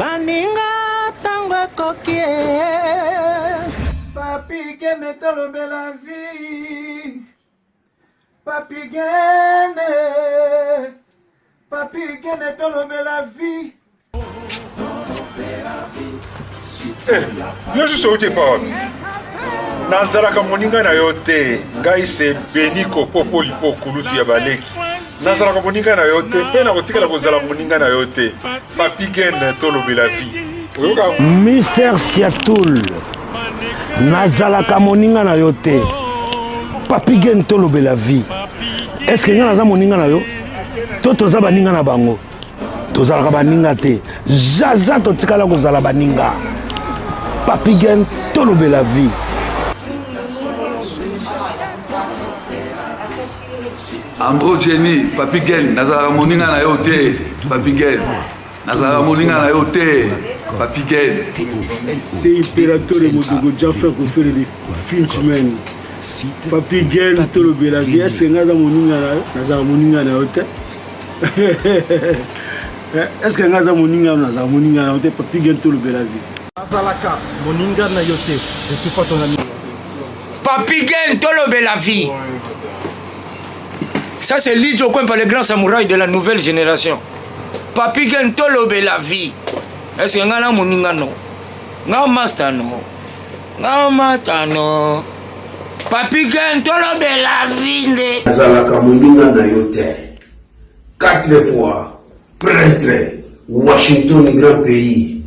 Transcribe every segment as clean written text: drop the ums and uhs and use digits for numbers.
Baninga tango kokie Papi gene tolobe la vie Papi gene tolobe la vie Yo suis sauté par Nazaraka moninga na yote ngai se beniko popo lipo kulutu ya baleki Nazaraka moninga na yote pe na kotika la kozala moninga na yote Papi gene tolobe la vie Mister Siatoul Nazalaka moninga na yote Papi gene tolobe la vie. Est-ce que naza moninga na yo to toza baninga na bango tozalaka baninga te jaza totikala kozala baninga Papi gene tolobe la vie. Ambro Jenny, Papi gene nazalaka moninga na yo te Papi gene nazalaka moninga na yo te Papi gene. C'est impérateur et Modogo Jaffa qui fait des Finchman. Papi gene tolobe la vie. Est-ce que naza moninga na yo te? Est-ce que naza moninga na yo te? Papi gene tolobe la vie. Nazalaka moninga na yo te. Je suis pas ton ami. Papi gene tolobe la vie. Ça c'est Lidjo Kwempa, le grand samouraï de la nouvelle génération. Papi gene tolobe la vie. Est-ce que ngana moninga no? Nga master no. Nga mata no. Papi gene tolobe la vie. Nazalaka moninga na yo te. 4 fois prêtre Washington grand pays.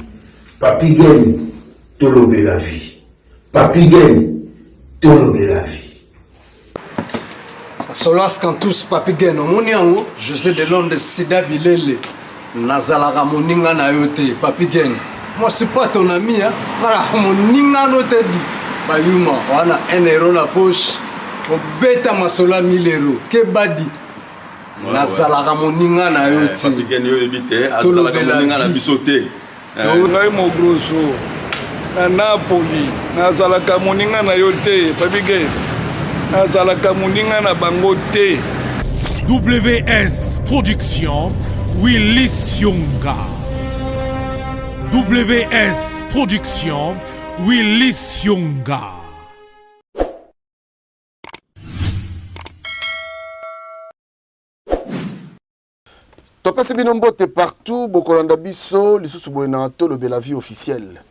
Papi gene tolobe la vie. Papi gene tolobe la vie. Solas Kantus Papi gene omoniango José de Londres Sida Bilele Nazalaka moninga na yote Papi gene. Moi je suis pas ton ami hein. Voilà moninga no te di. Bayuma wana 1 euro na poche. Obeta masola 1000 euros. Ke badi. Nazalaka moninga na yote. Papi gene yo ebite azalaka moninga na bisote. Ngai mo grosso na Napoli nazalaka moninga na yote Papi gene. Nazalaka moninga na bango te. WS Production Willy Sionga. WS Production Willy Sionga. Topasi binombote partout, bokolanda biso, lisusu boena tolobe la vie officielle.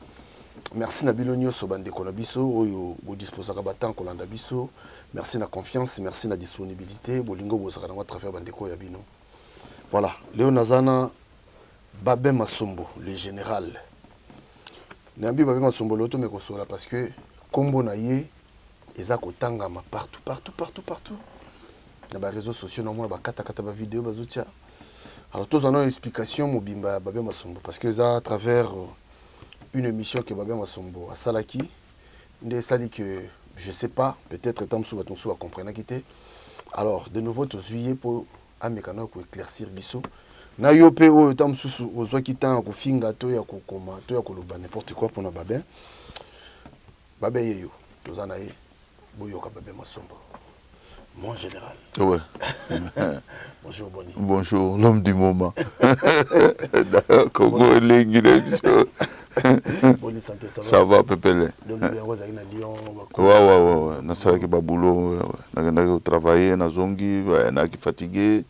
Merci na bilonio so bande konabiso oyo bo disposaka batan kolanda biso. Merci na confiance, merci na disponibilité, bolingo bozaka na travers bandeko ya bino. Voilà, Léo Nazana Babé Masombo, le général. Nambi Babé Masombo l'auto me kosola parce que kombo na ye ezako tangama partout. Na ba réseaux sociaux na mona ba kata ba vidéo bazutia. Alors tous en ont explication mobimba Babé Masombo parce que ça à travers une émission que Babé Masombo a salaki nde sali que je sais pas peut-être tant sous baton sous à comprendre quitter. Alors de nouveau tous juillet pour amekana ko éclaircir biso na yo pe o tam susu ozwa kitan ko finga to ya ko koma to ya ko loba n'importe quoi pour na Babé yeyo tozana ye boyo ka Babé Masombo mon général. Ouais. Bonjour Bonnie. Bonjour l'homme du moment. Congo l'ingile. Bonnie santé ça va pepele. Donc bien rose na Lyon. Ouais. Na sala ke babulo na travailler na zongi na ki fatigué.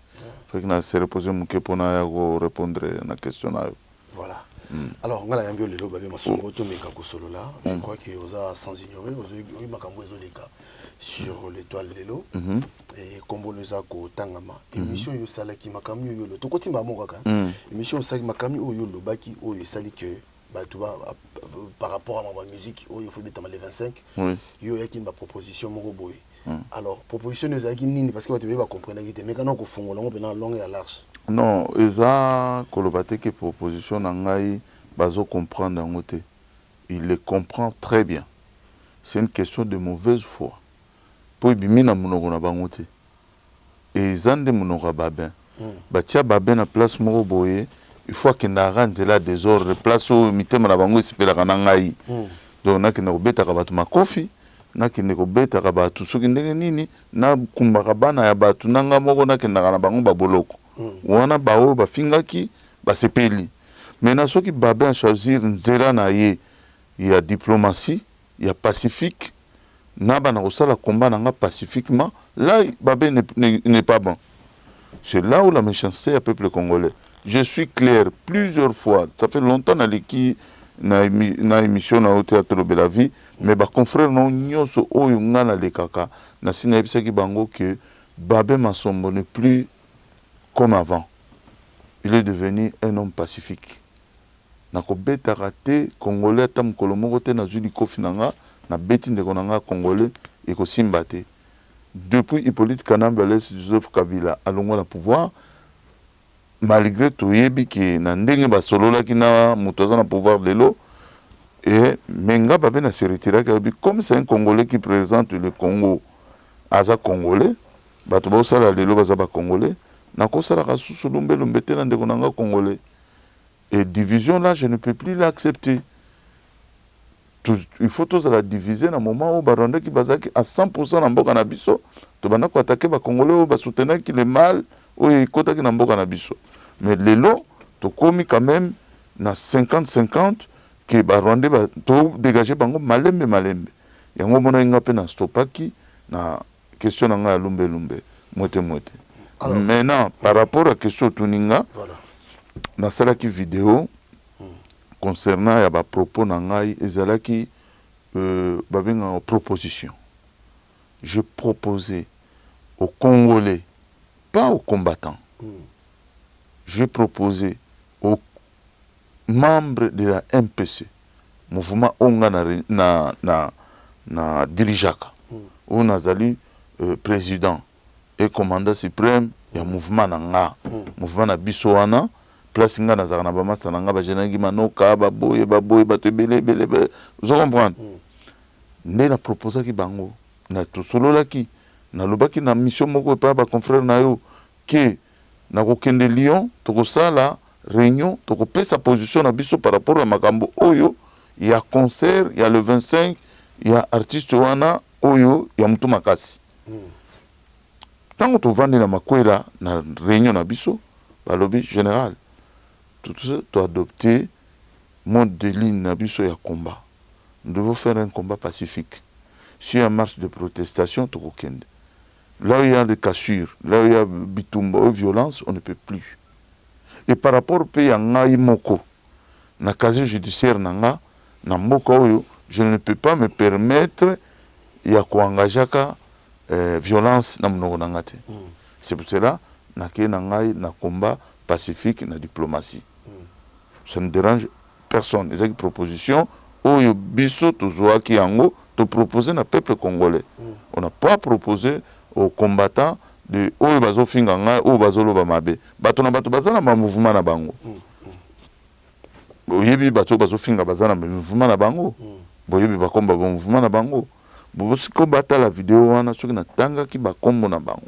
Fait que na se reposer mon ke pona ya ko répondre na question na yo. Voilà. Alors ngala yambio lelo Babé Masombo to meka ko solo là. Je crois que oza sans ignorer ozo makambo ezoleka sur l'étoile lelo et kombo leza ko tangama émission yo salaki makambo yo lo to kotimba mo kaka émission salaki makambo yo lo baki o sali que bah tu vois par rapport à ma musique il faut être les 25 yo yaki ma proposition moko boy. Alors proposition ezaki nini parce que tu vas comprendre que mais quand on ko fongola mo pena long et à large. Non, eza kolobate que proposition na ngai bazo comprendre ngote. Il les comprend très bien. C'est une question de mauvaise foi. Pour bimina monoko na bango te. Et zande monoko babin. Batia babin na place moko boye, il faut que na ranzela désordre place au mitema na bango sipela kana ngai. Donc na kina kobeta ka batu makofi, na kina kobeta ka batu soki ndenge nini na kumbaka bana ya batu nanga moko na kina kana bango baboloko. Wana bawo bafingaki basepeli. Maintenant, ceux qui Babé a choisi nzela na ye, il y a diplomatie, il y a pacifique. Naba na la combat nanga pacifiquement. Là, Babé n'est pas bon. C'est là où la méchanceté est peuple congolais. Je suis clair plusieurs fois. Ça fait longtemps que na émission na au théâtre de la vie, mais ba confrère non nyonso oyo ngana le kaka na sina ebisaki bango que Babé Masombo n'est plus comme avant. Il est devenu un homme pacifique. Nako beta raté congolais tam kolomoko te na zuli kofinanga na beti ndeko nanga congolais et ko simbate. Depuis Hippolyte Kanambala Joseph Kabila alongo na pouvoir, malgré tout yebi ki na ndenge ba solola ki na mutoza na pouvoir de l'eau et menga Babé na se retira comme c'est un Congolais qui représente le Congo aza Congolais bato ba sala lelo baza ba Congolais na ko sala ka susu lumbe lumbete na ndeko nanga Congolais et division là je ne peux plus l'accepter. Il faut tous la diviser dans le moment où Baronde qui bazaki à 100% dans mboka na biso to bana ko attaquer ba Congolais ou ba soutenir qui le mal ou kota ki na mboka na biso. Mais lelo to komi quand même na 50-50 que Baronde ba to dégager bango malembe. Yango mona nga pe na stopaki na question nga lumbe moite. Maintenant par rapport à question tuninga voilà. Na sala ki vidéo concernant ya ba propos na ngai ezalaki babenga proposition. Je proposais aux Congolais, pas aux combattants. Je proposais aux membres de la MPC, mouvement onga na dirijaka, où nazali président et commandant suprême ya mouvement na nga, mouvement na bisoana. Place nga nazaka na bamasta na nga bajenangi manoka baboye bato ebele vous comprendre nde na proposa ki bango na tosolola ki na lobaki na mission moko pa ba confrère na yo ke na kokende Lyon tokosala réunion tokopesa position na biso par rapport à makambo oyo ya concert ya le 25 ya artiste wana oyo ya mutu makasi tango tovandi na makwera na réunion na biso balobi général tout ça doit adopter mode de ligne nabiso ya combat. Nous devons faire un combat pacifique. Si il y a marche de protestation, là où il y a des cassures, là où il y a bitumba ou violence, on ne peut plus. Et par rapport au pays en moko, na casier judiciaire nanga, na moko je ne peux pas me permettre ya ko engagaka violence na mnogo nangate. C'est pour cela na ke nanga na combat pacifique na diplomatie. Ça ne dérange personne. Les propositions, oyo biso tozoaki yango, to proposer na peuple congolais. On n'a pas proposé aux combattants de oyo bazo finga nga, oyo bazo loba mabe. Bato na bato bazana ma mouvement na bango. Boyebi bato bazo finga bazana ma mouvement na bango. Boyebi bakomba ba mouvement na bango. Bosi ko bata la vidéo wana soki na tanga ki bakombo na bango.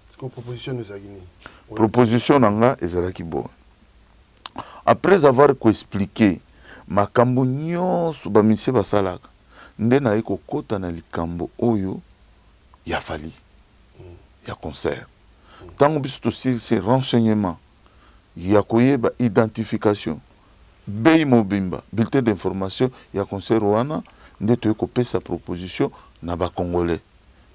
Est-ce que proposition nous a gagné? Proposition nanga ezalaki bo. Après avoir expliqué makambo nyonso ba misie basalaka nde na eko kota na likambo oyo ya fali ya concert tango biso to ces renseignements ya koyeba identification bei mobimba bulletin d'information ya concert wana nde to eko pesa proposition na ba congolais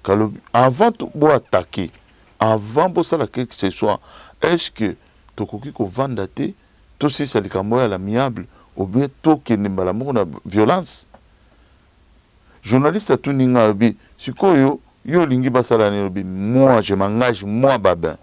kalobi avant to bo attaquer avant bo sala quelque que ce soit est-ce que tokoki ko vanda te to si ça likambo ya l'amiable ou bien to kende mbala moko na violence journaliste a tuninga bi sikoyo yo lingi basala ne bi moi je m'engage moi Babin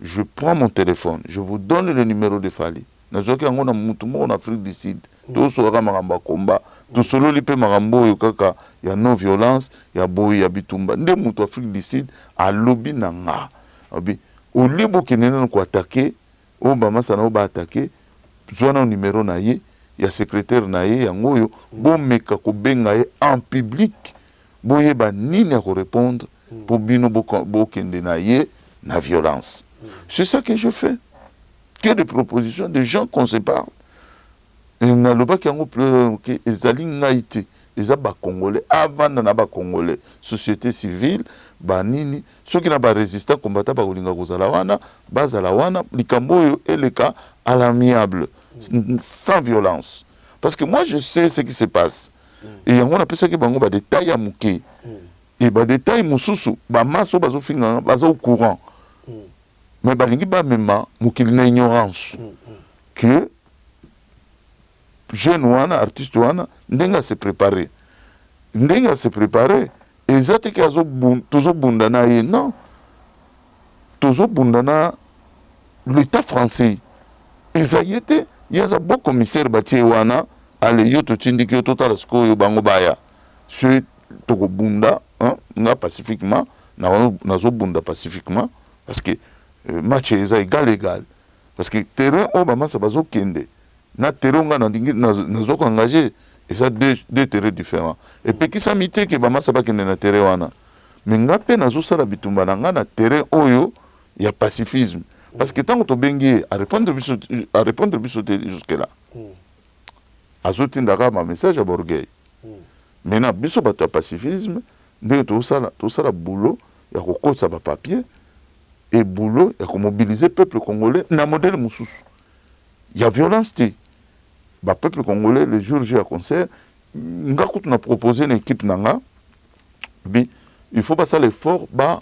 je prends mon téléphone je vous donne le numéro de Fali nazoki yango na mutu moko na Afrique du Sud to so ka makamba combat to solo lipe makambo yo kaka ya non violence ya boyi ya bitumba nde mutu Afrique du Sud a lobby nanga abi au libo kenene ko attaquer o bama sana o ba attaquer zwana numéro na ye ya secrétaire na ye yango yo bo meka ko benga ye en public bo yeba nini ya ko répondre pour bino bo kende na ye na violence. C'est ça que je fais. Que des propositions de gens qu'on se parle. Et na loba ki yango que ezali ngaite eza ba congolais avant na ba congolais société civile banini ceux qui na ba résistant combattant ba kolinga kozala wana bazala wana likambo yo eleka à l'amiable sans violence. Parce que moi, je sais ce qui se passe. Et on appelle ça que bango ba détail à mouké. Et ba détail moussousou, ba maso bazo finga, bazo au courant. Mais ba lingi ba mema moukili na ignorance. Que jeune wana, artiste wana, ndenga se préparer. Ndenga se préparer. Et ça te kazo tozo bundana ye non. Tozo bundana l'État français. Et ça y était, il y a un bon commissaire bâti wana. Allez, yo to tindiki yo total sko yo bango baya. Ce toko bunda, nga pacifiquement, na zo bunda pacifiquement, parce que match est égal. Parce que terrain Obama ça bazo kende. Na terrain nga na zo engagé, et ça deux terrains différents. Et puis qui s'amité que Obama ça ba kende na terrain wana. Mais nga pe na zo sala bitumba na terrain oyo ya pacifisme. Parce que tant que to bengi à répondre jusque là. Azotin daga ma message à Borgay. Maintenant, biso bato pacifisme, ndenge tout ça boulot, ya ko ça ba papier et boulot ya ko mobiliser peuple congolais na modèle mususu. Il y a violence té. Ba peuple congolais le jour J à concert, nga ko na proposer une équipe nanga. Bi il faut passer l'effort ba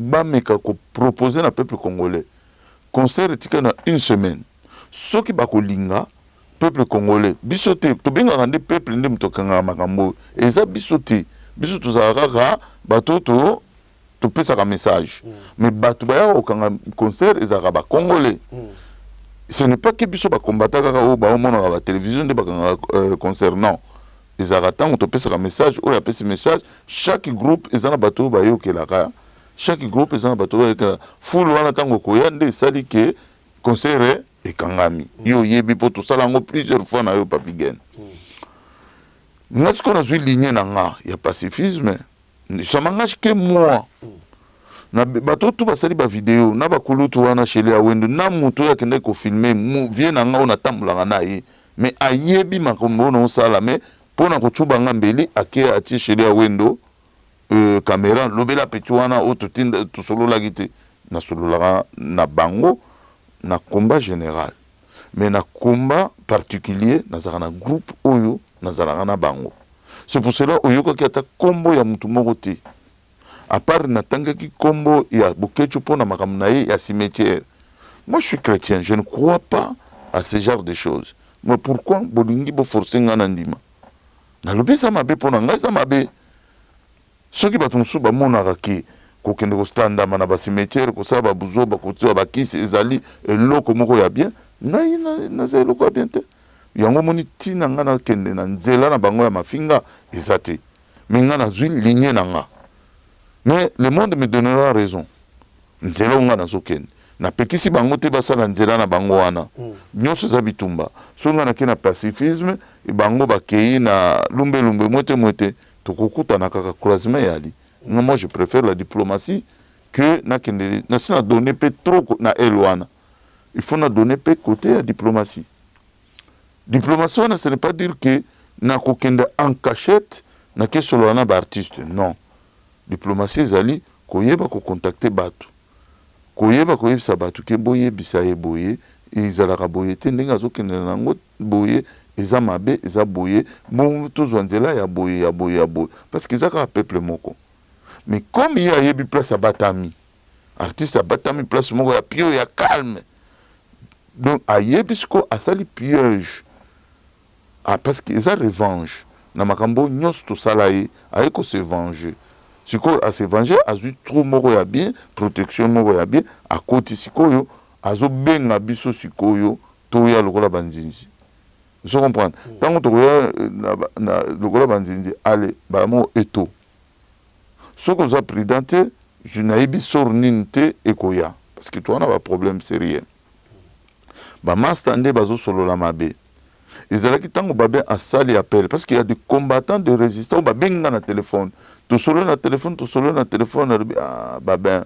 meka ko proposer na peuple congolais. Concert tika na une semaine. Ce qui bakolinga peuple congolais bisoté to benga rande peuple ndem to kanga makambo eza bisoté bisoto zara bato to pesa ka message mais bato ba o kanga concert ezara ba congolais ce n'est pas que biso ba combattre ka o ba mona ba télévision de ba kanga concert non ezara tant to pesa ka message o ya pesa message chaque groupe ezana bato ba yo kelaka chaque groupe ezana bato ba ka full wana tango ko yande sali ke concert et kangami yo yebi po to sala ngo plusieurs fois na yo Papigen ngasko na zui ligne na nga ya pacifisme ça m'engage que moi na bato tout basali ba vidéo na ba kulutu wana chez les Awendo na muto ya kende ko filmer vie na nga ona tambula na ye mais ayebi makombo no sala mais pona ko chuba ngambeli ake ati chez les Awendo caméra lobela petu wana o to tinda to solo la gite na solo la na bango na combat général mais na combat particulier na groupe oyo na bango c'est pour cela oyo ko kiata combo ya mutu moko te à part na tanga ki combo ya bokechu pona makamna ye ya cimetière. Moi je suis chrétien, je ne crois pas à ce genre de choses. Mais pourquoi bolingi bo forcer ngana ndima na lobe ça mabe pona ngai ça mabe soki batumsu ba monaka ki ko kende ko standa mana ba cimetière ko saba buzo ba ko twa ba kisi ezali eloko moko ya bien na za eloko ya bien te yango moni tina ngana kende na nzela na bango ya mafinga ezate minga na zui ligne na nga mais le monde me donnera raison nzela ngana zokende na pekisi bango te basala nzela na bango wana nyonso za bitumba so ngana ke na pacifisme e bango bakei na lumbe mwete tokokuta na kaka croisement yali. Moi, je préfère la diplomatie que na donner trop na elwana. Il faut na donner côté à la diplomatie. Diplomatie, ce n'est pas dire que na kokende en cachette na ke solo na ba artiste. Non. Diplomatie zali koyeba ko contacter batu. Koyeba sa batu ke boye bisaye boye ezalaka boye te ndenge azokende nango boye eza mabe eza boye bon tozwanzela ya boye parce que ezaka peuple moko. Mais comme il y a une place à Batami, artiste à Batami, place moko ya pio ya calme. Donc a yebisko a sali piège. Ah parce que ça revanche. Na makambo nyos to salaye a ko se venger. Siko a se venger a zu trop moko ya bien, protection moko ya bien a côté sikoyo azo benga biso sikoyo to ya lokola banzinzi. Vous comprenez? Tant que to na lokola banzinzi allez baramo eto. Ce que vous avez pris dante, je n'ai pas sorninte et koya. Parce que toi, on a un problème sérieux. Bah, ma stande bazo solo la mabe. Ils allaient qui tango babé à sali appel. Parce qu'il y a des combattants de résistance. Bah, benga na téléphone. Tout solo na téléphone. Ah, bah, ben,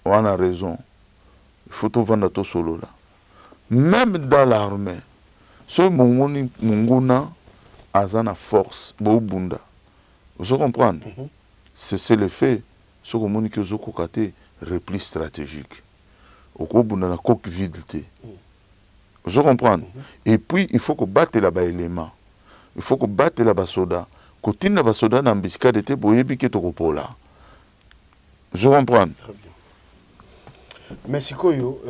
on a raison. Il faut tout vendre tout solo là. Même dans l'armée, ce munguna a une force. Bo bunda. Vous comprenez? C'est le fait, ce que mon repli stratégique. okobunda na coque vide te. Je comprends. Et puis il faut que batte là-bas élément. Il faut que batte là-bas soda. Kotina ba soda na mbisika de te boyebi ke tokopola. Je comprends. Très bien. Mais sikoyo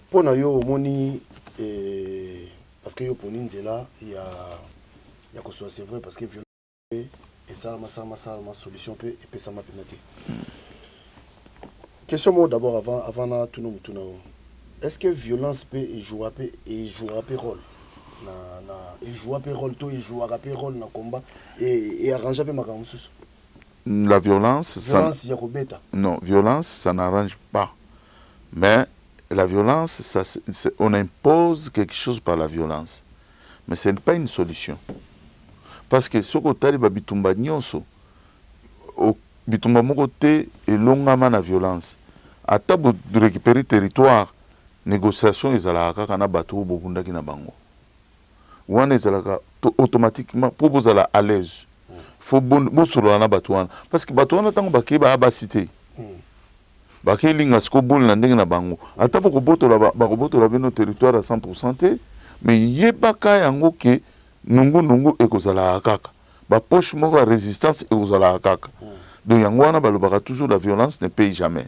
pona yo moni parce que yo poni nzela ya ko so c'est vrai parce que violence et ça ma solution peut et ça m'a pénaté. Question moi d'abord avant na tout nous est-ce que violence peut jouer rôle na jouer rôle to jouer rôle na combat et arranger peu makambo susu. La violence, non, violence, ça n'arrange pas. Mais la violence, on impose quelque chose par la violence. Mais ce n'est pas une solution. Parce que ce que tu as bitumba nyonso, bitumba mokote et longama na violence. À table de récupérer territoire, négociation ils allaient à kana bateau bobunda ki na bango. Ou on est automatiquement pour vous aller à l'aise. Faut bon sur na batouana parce que batouana tango baké ba cité baké linga sko bol na ndenge na bango ata poko botola beno territoire à 100% mais yebaka yango ke nungu ekozala kaka ba poche moko résistance ekozala kaka donc yango wana balobaka toujours la violence ne paye jamais.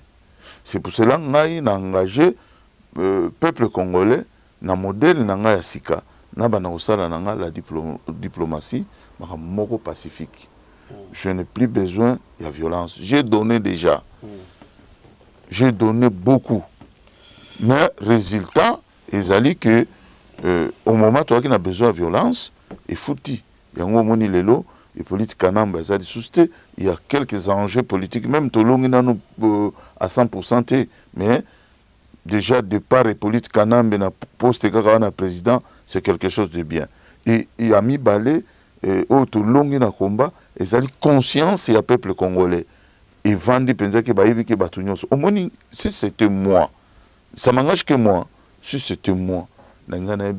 C'est pour cela ngai na engagé peuple congolais na modèle na ngai ya sika na bana osala na ngai la diplomatie moko pacifique. Je n'ai plus besoin de la violence. J'ai donné déjà. J'ai donné beaucoup. Mais résultat, ils allaient que au moment où on a besoin de violence, il faut dire. Il y a un moment où les politiques il y a quelques enjeux politiques, même tout le monde à 100%. Mais déjà, départ les politiques na poste de président, c'est quelque chose de bien. Et il a mis balai tout le monde na combat. Ils ont conscience et le peuple congolais. Et vendent penser que baïbi que batunios. Au moins, si c'était moi, ça m'engage que moi. Si c'était moi,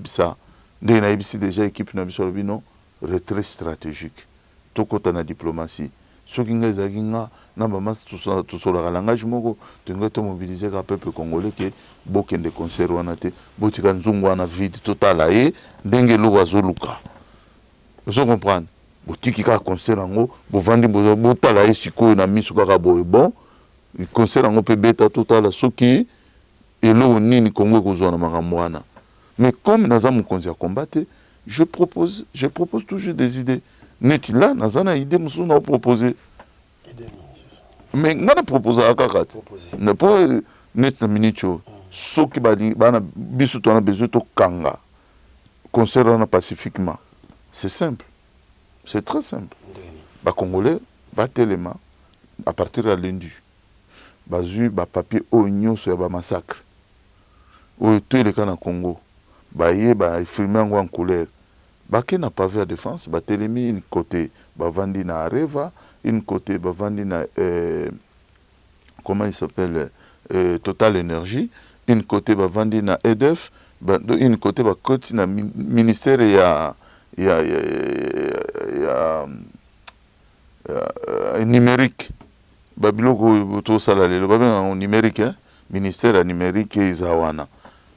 ça, déjà équipe na biso non retrait stratégique. Tout côté na diplomatie. Ce qui nous a dit na maman tout sur la langage moko, tu dois te mobiliser le peuple congolais que beaucoup de concerts wana te, botika nzungu wana vide total et ndenge lo wazoluka. Vous comprenez? Botiki ka concert ngo bovandi botala esiko na miso kaka boye bon concert ngo pe beta total soki elo nini Congo kozona makambo wana. Mais comme naza mukonzi ya combattre, je propose toujours des idées. Neti là nazana idée musu na proposer. Mais ngana proposer akaka. Ne pas net na minicho soki bana biso to na besoin to kanga. Concert na pacifiquement. C'est simple. C'est très simple. Les Congolais, téléma, à partir de lundi, ils ont papier oignon sur le massacre. Où tous les cas dans Congo, ils ont filmé en couleur. Ils n'ont pas vu la défense, ils ont télémi une côté, ils ont vendu à Areva, une côté, ils ont vendu à comment il s'appelle, Total Énergie, une côté, ils ont vendu à EDF, une côté, ils ont vendu à ministère il y a numérique. Babiloko to salale le babin numérique ministère numérique izawana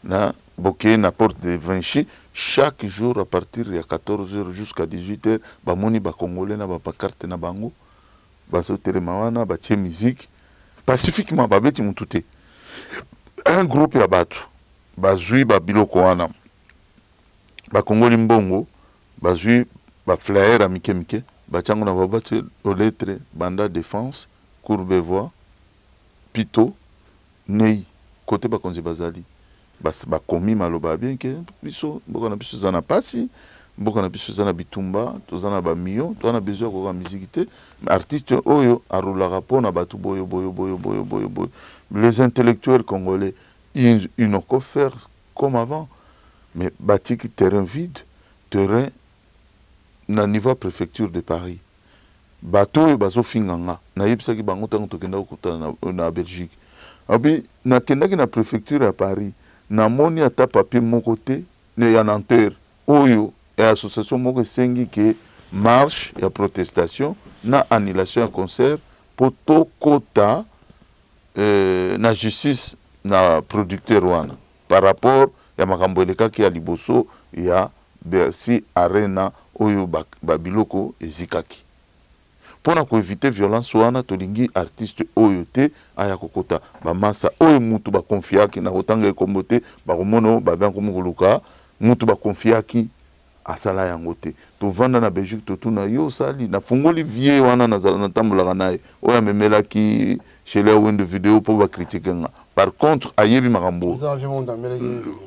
na boké na porte de Vinci chaque jour à partir de 14h jusqu'à 18h bamoni ba congolais na ba carte na bango ba sotere mawana ba tie musique pacifiquement ba beti mututé un groupe ya batu bazui ba biloko wana ba congolais mbongo bazui ba flyer à mike bachango na babati aux lettres banda défense Courbevoie Pito Nei côté ba konzi bazali ba komi maloba bien que biso boko na biso zana pasi boko na biso zana bitumba to zana ba million to na besoin ko musique te artiste oyo arula rapona batu boyo les intellectuels congolais ils n'ont qu'à faire comme avant mais bâti terrain vide terrain na niveau préfecture de Paris bateau bazo finganga na yebisaki bango tango tokenda kokutana na Belgique abi na kendaki na préfecture à Paris na moni ata papier moko te ne ya Nanterre oyo et association moko sengi ke marche ya protestation na annulation ya concert pour tokota na justice na producteur wana par rapport ya makambo elekaki ya liboso ya Bercy Arena oyo babiloko ezikaki pona ko éviter violence wana tolingi artiste oyo te aya kokota bamasa oyo mutu bakonfiaki na kotanga ekombote bakomono babanko mukuluka mutu bakonfiaki asala yango te tovanda na Belgique totuna yo sali na fungoli vie wana na tambulaka naye oyo amemelaki chez les wende vidéo pour ba critiquer nga par contre ayebi makambo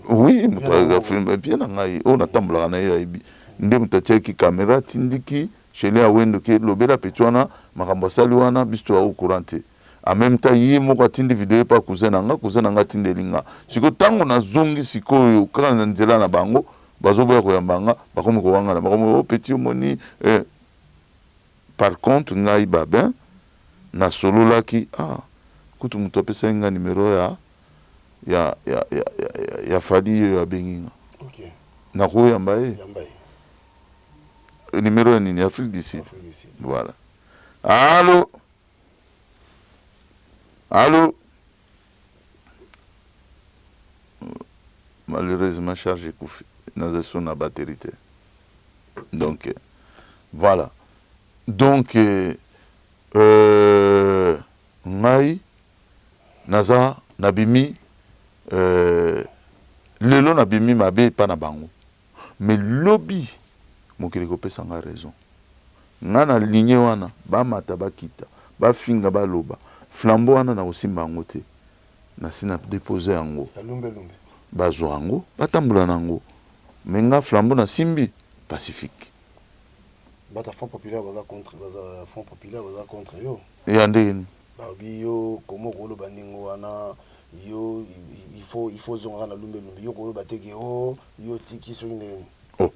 oui mutu film vie na ngai o na tambulaka naye ayebi nde mutu atiaki caméra tindiki chez les wende ke lobela petwana makambo sali wana bisto au courant te en même temps yi moko atindi vidéo pa cousin nga tindelinga siko tango na zongi sikoyo kaka na nzela na bango bazoboya koyambanga bakomi kowangana bakomi petit omoni par contre ngai babin na sololaki kutu mutu apesaki nga numero ya fali oyo abengi nga nakoyamba ye numero ya nini Afrique du Sud voilà allô malheureusement chargé koufi dans son batterie. Donc voilà. Donc ngai naza nabimi lelo nabimi mabe pa na bango. Mais lobby mokili kopesa nga raison. Nga na ligne wana ba mata bakita ba finga ba loba flambeau wana na osimba ngo te na sina déposer yango. Bazo yango batambula nango. Menga flambeau na simbi pacifique. Bata Front Populaire baza contre yo. Et andeni. Ba yo komo kolo baningo wana yo il faut zonga na lumbe yo kolo bateke yo tiki so ine. Oh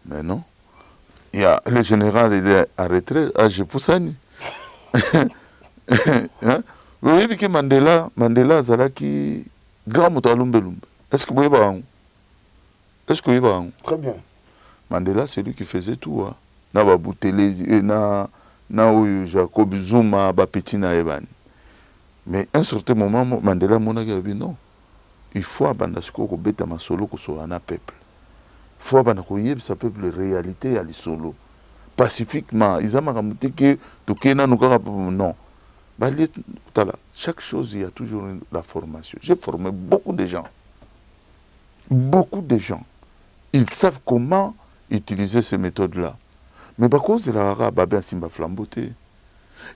mais non. Il y a le général il est arrêté à Jepoussani. Hein? Oui que Mandela zalaki grand moto lumbe. Est-ce que vous voyez? Est-ce que vous voyez? Très bien. Mandela, c'est lui qui faisait tout. Hein. Na Baboutelezi, na Jacob Zuma, Petit na Evan. Mais à un certain moment, Mandela m'a dit non. Il faut abandonner ce qu'on bête à solo que soit un peuple. Il faut abandonner ce peuple réalité à l'isolo. Pacifiquement, ils ont ramonté que tout Kenya nous non. Chaque chose, il y a toujours la formation. J'ai formé beaucoup de gens. Beaucoup de gens, ils savent comment utiliser ces méthodes-là. Mais par cause de la babé à Simba flamboté.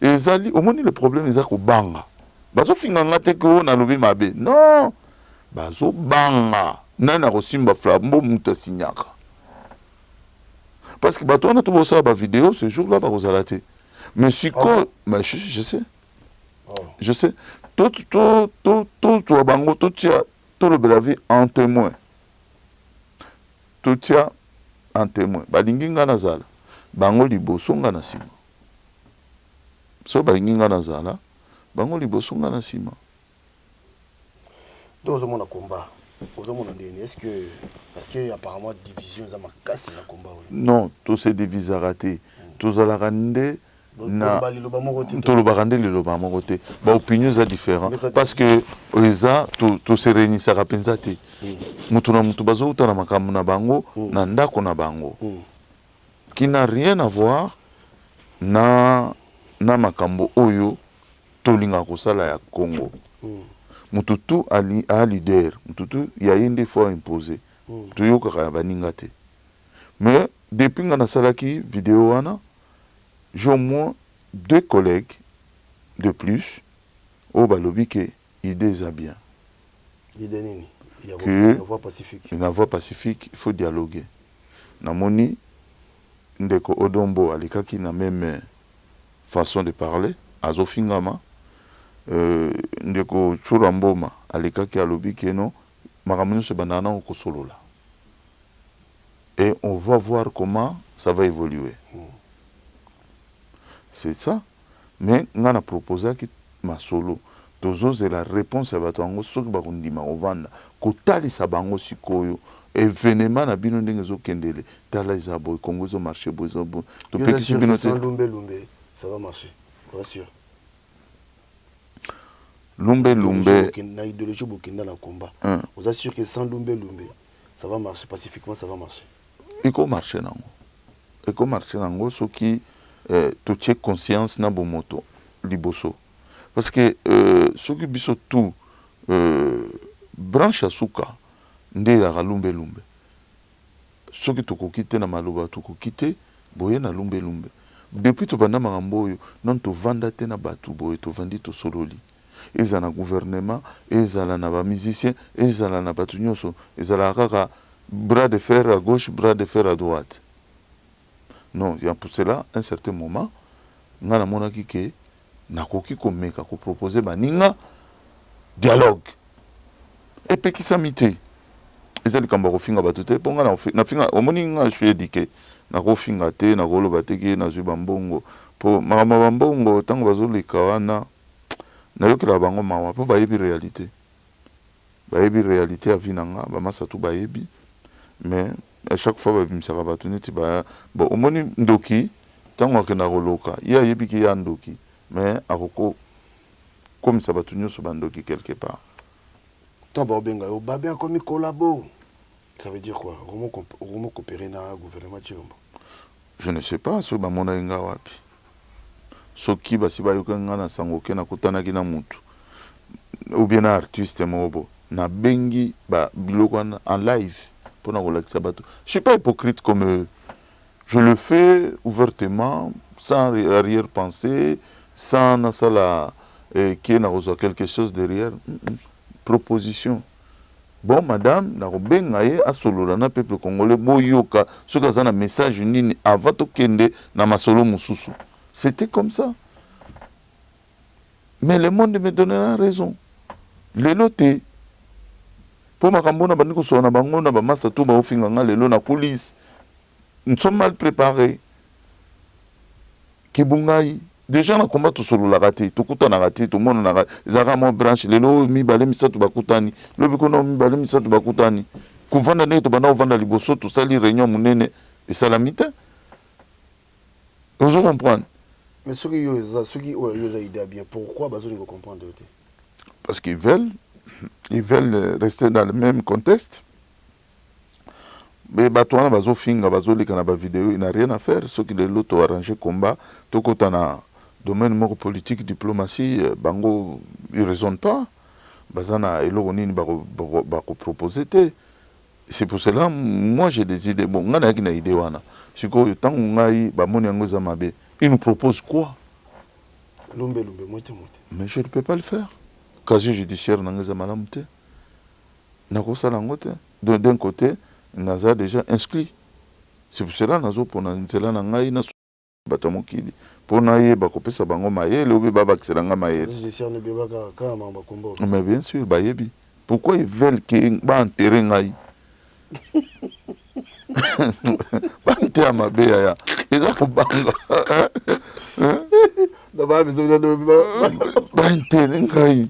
Et Zali, au moins le problème est au banga. Bazo finanga te ko na lobi mabe. Non. Bazo banga. Nana ko Simba flambo muta signaka. Parce que bato on a tout ça ba vidéo ce jour-là ba kozalate. Mais si quoi, mais je sais. Je sais. Tout bango tout tia tout le belavi en témoin. Tout tia en témoin. Balingi nga nazala. Bango liboso nga na sima. So balingi nga nazala. Bango liboso nga na sima. Donc on a combat. Est-ce que parce qu'il y a apparemment division za makasi na combat. Non, tous ces divisions ratés. Tous à la rande na tout le barande le loba mokote. Ba opinions sont différentes parce que eza tout se réunit ça rapenza te. Mutu na mutu bazo utana makamu na bango na ndako na bango. Qui n'a rien à voir na makambo oyo tolinga kosala ya Congo. Mututu a leader, mututu ya une fois imposé. Tuyo kaka baninga te. Mais depuis ngana salaki vidéo wana, j'ai au moins 2 collègues de plus au balobi que idée a bien. Idée nini? Il y a une voie pacifique. Une voie pacifique, il faut dialoguer. Namoni ndeko Odombo alikaki na même façon de parler, azofingama. Ndeko Churamboma alikaki alobi que non, makamunu se banana au kosolola. Et on va voir comment ça va évoluer. C'est ça. Mais on a proposé que ma solo, c'est la réponse à Batango, ce que Bakundima Ovanda, Kotali Sabango Sikoyo, événement à Binondengo Kendele, Talaisabo, Congo, marché, Bozobo, ça va marcher, bien sûr. Lumbe na idéologie bokenda na combat. Vous êtes sûr que sans Lumbe ça va marcher pacifiquement, ça va marcher. Il faut marcher nango. Il faut marcher nango ce qui tu conscience na bomoto liboso. Parce que ce qui biso tout branche asuka nde la lumbe. Ce qui toko kite na maloba toko kite boye na lumbe. Depuis to banda makambo yo non to vanda te na batu boye to vandi to sololi. Ezala na gouvernement, ezala na ba musicien, ezala na batu nyonso, ezala kaka bras de fer à gauche, bras de fer à droite. Non, il y a pour cela un certain moment nga na mona kike nakoki ko meka ko proposer baninga dialogue. Et pe kisamite. Ezali kamba ko finga batu te ponga na finga omoninga je éduqué. Na ko finga te na ko loba te ke na zwi bambongo po mama bambongo tango bazolika wana na yokela bango mawa po bayebi réalité ya vinanga ba masatu bayebi mais à chaque fois babimisaka bato neti ba bon omoni ndoki tango akenda koloka ye ayebi ki ya ndoki mais akoko komisa bato nyonso bandoki quelque part tant baobenga yo babe akomi collabo. Ça veut dire quoi? Romo coopérer na gouvernement Chilombo. Je ne sais pas so ba mona inga wapi. Soki basi ba yokenga na sango ke na kutana kina mutu. Ou bien artiste mobo na bengi ba biloko en live pour na relaxer bato. Je suis pas hypocrite comme eux. Je le fais ouvertement sans arrière-pensée, sans na sala qui na reçoit quelque chose derrière. Proposition. Bon, madame, na robenga ye asolola na peuple congolais boyoka ce que ça na message nini avant to kende na masolo mususu. C'était comme ça. Mais le monde me donnera raison. Lelo te pour makambo na bandiko so na bango na ba masa to ba ofinga nga lelo na coulisse. Nous sommes mal préparés. Kibungai déjà na combat to solo la raté to kutana raté to mono na zaka mo branche lelo mi balé misatu bakutani lo bikono mi balé misatu bakutani kuvanda ne to bana ovanda liboso to sali réunion munene et salamité vous comprenez mais ceux qui ont idée bien pourquoi bazo ne comprendre parce qu'ils veulent rester dans le même contexte. Mais batouana bazo finga bazo leka na ba vidéo il n'a rien à faire ceux qui les l'auto arranger combat to kotana domaine moko politique diplomatie bango ils raisonnent pas bazana eloko nini bako proposer te. C'est pour cela moi j'ai des idées bon ngana yaki na idée wana siko tangu ngai ba moni yango za mabe il nous propose quoi lumbe moite mais je ne peux pas le faire casier judiciaire na ngaza malamu te nako sala ngote d'un côté naza déjà inscrit. C'est pour cela nazo pona nzela na ngai na bato mokili pona ye bakopesa bango mayele obi babakisela nga mayele. Mais bien sûr bayebi pourquoi ils veulent que ba enterrer ngai ba enterrer mabe ya eza kubanga d'abord besoin de ba enterrer ngai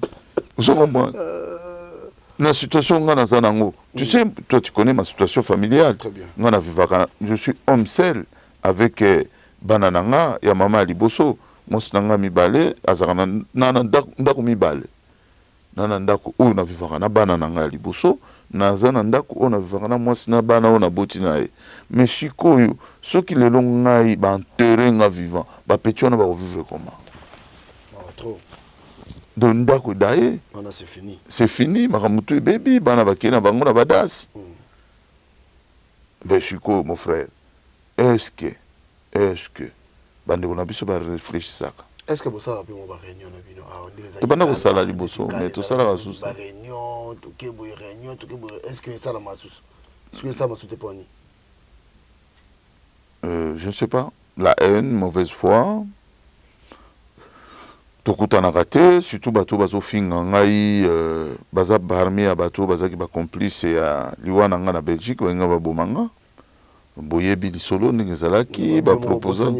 vous comprenez. La situation tu sais, toi tu connais ma situation familiale. Très bien. Je suis homme seul avec banananga et maman liboso. Moi nanga mibale azana nana ndako mibale. Nana ndako o na vivaka na banananga liboso, nazana ndako o na vivaka na mwasi na bana o na boti na ye. Mais sikoyo soki lelo ngai ba enterrer nga vivant, ba petio na ba vivre comment? Trop. Donc ndako daye c'est fini. C'est fini makamutu baby bana bakena bango na badas. Ben chiko mon frère. Est-ce que bande on a biso ba réfléchir ça. Est-ce que vous savez la mon réunion na bino ah on dit les bana ko sala liboso mais tout ça la sous. Ba réunion to ke bo réunion to ke bo est-ce que ça la masous? Est-ce que ça m'a sauté pour ni? Je ne sais pas, la haine, mauvaise foi. Tokutana raté, surtout bateau bazo finga ngai baza barmi ya bateau baza ki ba complice ya liwana nga na Belgique wenga ba bomanga boyebi lisolo ndenge zalaki ba proposer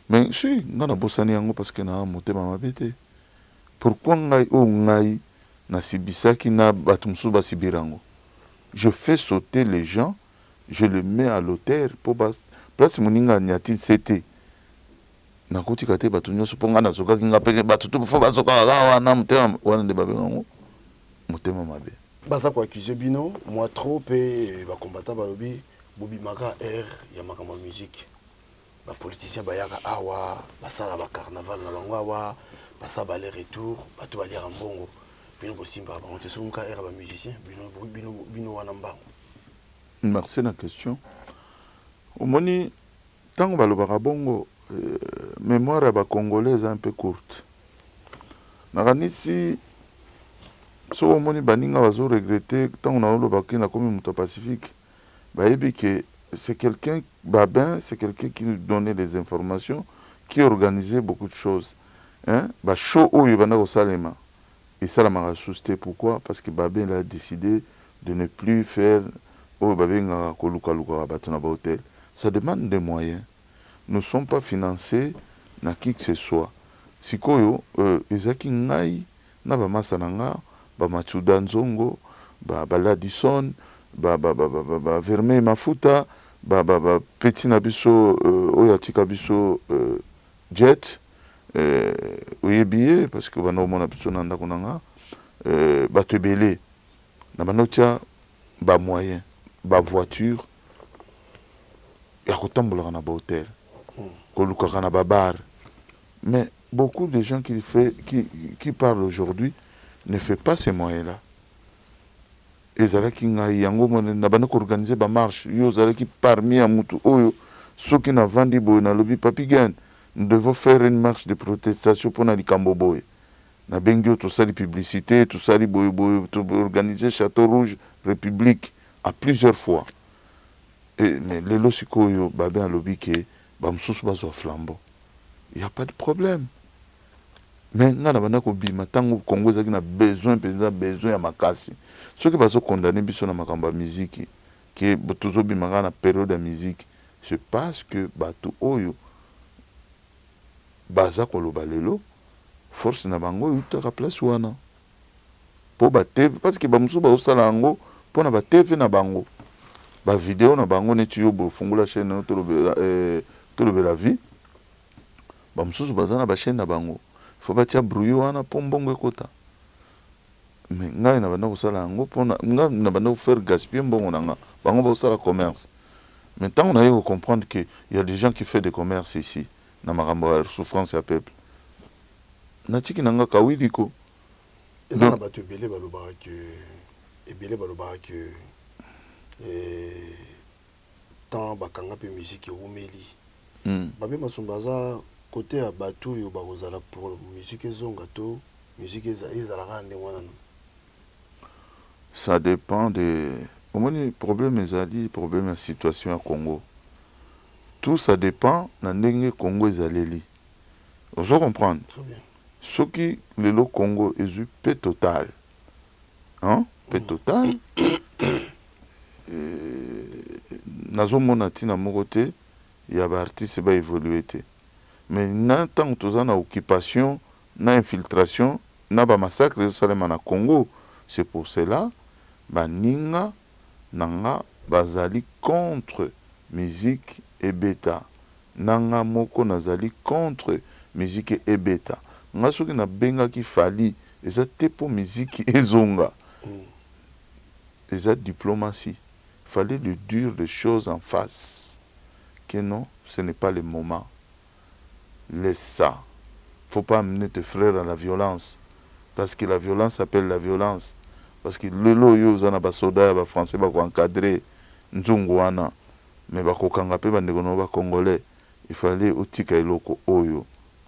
mais si nga na bosani yango parce que na motema mabete pourquoi ngai na sibisaki na bato musu ba sibirango je fais sauter les gens je le mets à l'auteur pour place moninga nyati c'était nakotika te bato nyonso mpo nga nazokaki nga peke bato to fo bazokaka wana motema wana nde babenga yango motema mabe baza koaccuse bino moi trop mpe bakombata balobi bobimaka air ya makambo ya musique bapoliticien bayaka awa basala bacarnaval na bango awa basala bale retour bato baliaka mbongo bino bosimbaka bango te somuka air ya bamusicien bino wana mbango. Merci na question omoni ntango balobaka bongo mémoire ya bacongolais eza un peu courte nakanisi so omoni baninga bazoregrete ntango naolobaki nakomi moto pacifique bayebi ke c'est quelqu'un Babin c'est quelqu'un qui nous donnait des informations qui organisait beaucoup de choses bashow oyo banda kosalema esalamaka susté pourquoi parce que Babin il a décidé de ne plus faire oyo babengaka kolukalukaka bato na bahôtel. Ça demande des moyens. Nous ne sommes pas financés na qui que ce soit. Sikoyo, ezaki ngai, na ba masananga, ba Machuda Nzongo, ba Ladison, ba Verme Mafuta, ba Petit Nabiso, Oyatika Biso Jet, Oyebiye, parce que bana omona biso nanda kunanga, ba Tebele, na banotia ba moyen, ba voiture, ya kotambolaka na ba hôtel. Mais beaucoup de gens qui parlent aujourd'hui ne font pas ces moyens-là. Ils ont organisé des marches. Ils ont parmi ceux qui n'ont pas vendu na lobby Papigen. Nous devons faire une marche de protestation pour les Camboboy. Nous avons tout ça, les publicités, tout ça, organiser Château Rouge, République, à plusieurs fois. Mais les lorsikoyo, babé à lobby qui bamsous bazo flambeau. Il n'y a pas de problème. Mais nous avons besoin de makasi. Ceux qui sont condamnés à la musique, qui est la période de musique, c'est parce que Batu Oyo, Baza Kolobalelo, force na bango yutaka place wana. Po ba TV, parce que bamsous ba osala ngo, po na ba TV na bango. Ba vidéo na bango neti yo bo fungula chaîne Tolobe la vie. Bamsusu bazana ba chaîne na bango. Faut batia brouillon wana po mbongo ekota. Mais ngai na bana kosala ngo pona nga na bana faire gaspiller mbongo nanga. Bango ba osala commerce. Maintenant on a eu à comprendre que il y a des gens qui font des commerces ici na makambo souffrance ya peuple. Na tiki nanga kawiliko. Ezana bato belé balobaka que tant bakanga pe musique rumeli. Babe masumbaza côté à bateau yo bakozala pour musique ezonga to musique ezalaka nde wana. Ça dépend de au moins problème ezali problème la situation à Congo. Tout ça dépend na ndenge Congo ezaleli. Vous comprendre. Très bien. Ce qui le Congo est paix total. Hein? Paix total. Nazomona tina moko te ya ba artiste ba évoluer te. Mais tant que na occupation, na infiltration, na ba massacre de Salema na Congo, c'est pour cela baninga nanga bazali contre musique et bêta. Nanga moko nazali contre musique et bêta. Nga soki na benga ki fali eza te pour musique ezonga. Eza diplomatie. Fallait lui dire les choses en face. Que non, ce n'est pas le moment. Laisse ça. Faut pas amener tes frères à la violence. Parce que la violence appelle la violence. Parce que le loyo zana ba soda ba français ba ko encadrer nzungwana. Mais ba ko kanga pe ba ndegono ba congolais. Il fallait otika eloko oyo.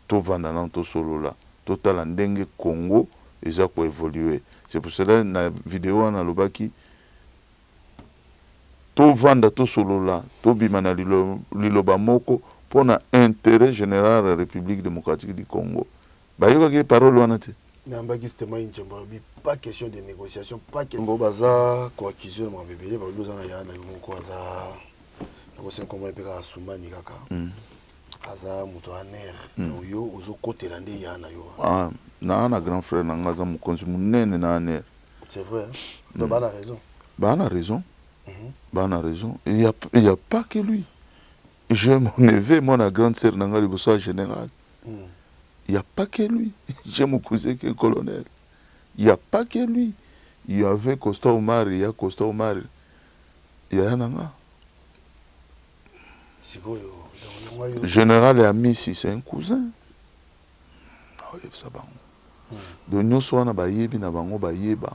To vanda na to solo là. Total ndenge Congo eza ko évoluer. C'est pour cela na vidéo na lobaki to vanda to solo là, to bimana liloba moko pour na intérêt général de la République démocratique du Congo. Ba yoka ki parole wana te. Nambaki stema injambalobi pas question de négociation, pas question bo baza ko accuser na mabebele ba loza na yana moko aza na ko sen comment epeka asumani kaka. Aza muto aner. Yo ozo kotela nde yana yo. Ah, na grand frère na ngaza mukonzi munene na aner. C'est vrai. Donc ba na raison. Ba na raison. Ben, on a raison. Il n'y a pas que lui. j'ai mon neveu, moi, la grande sœur Nanga Liboso général. Il n'y a pas que lui. J'ai mon cousin qui est colonel. Il n'y a pas que lui. Il y avait Costa Omar, il y a Costa Omar. Il y a Nanga. Général et ami, si c'est un cousin. Donc nous sommes na bayebi na bango bayeba.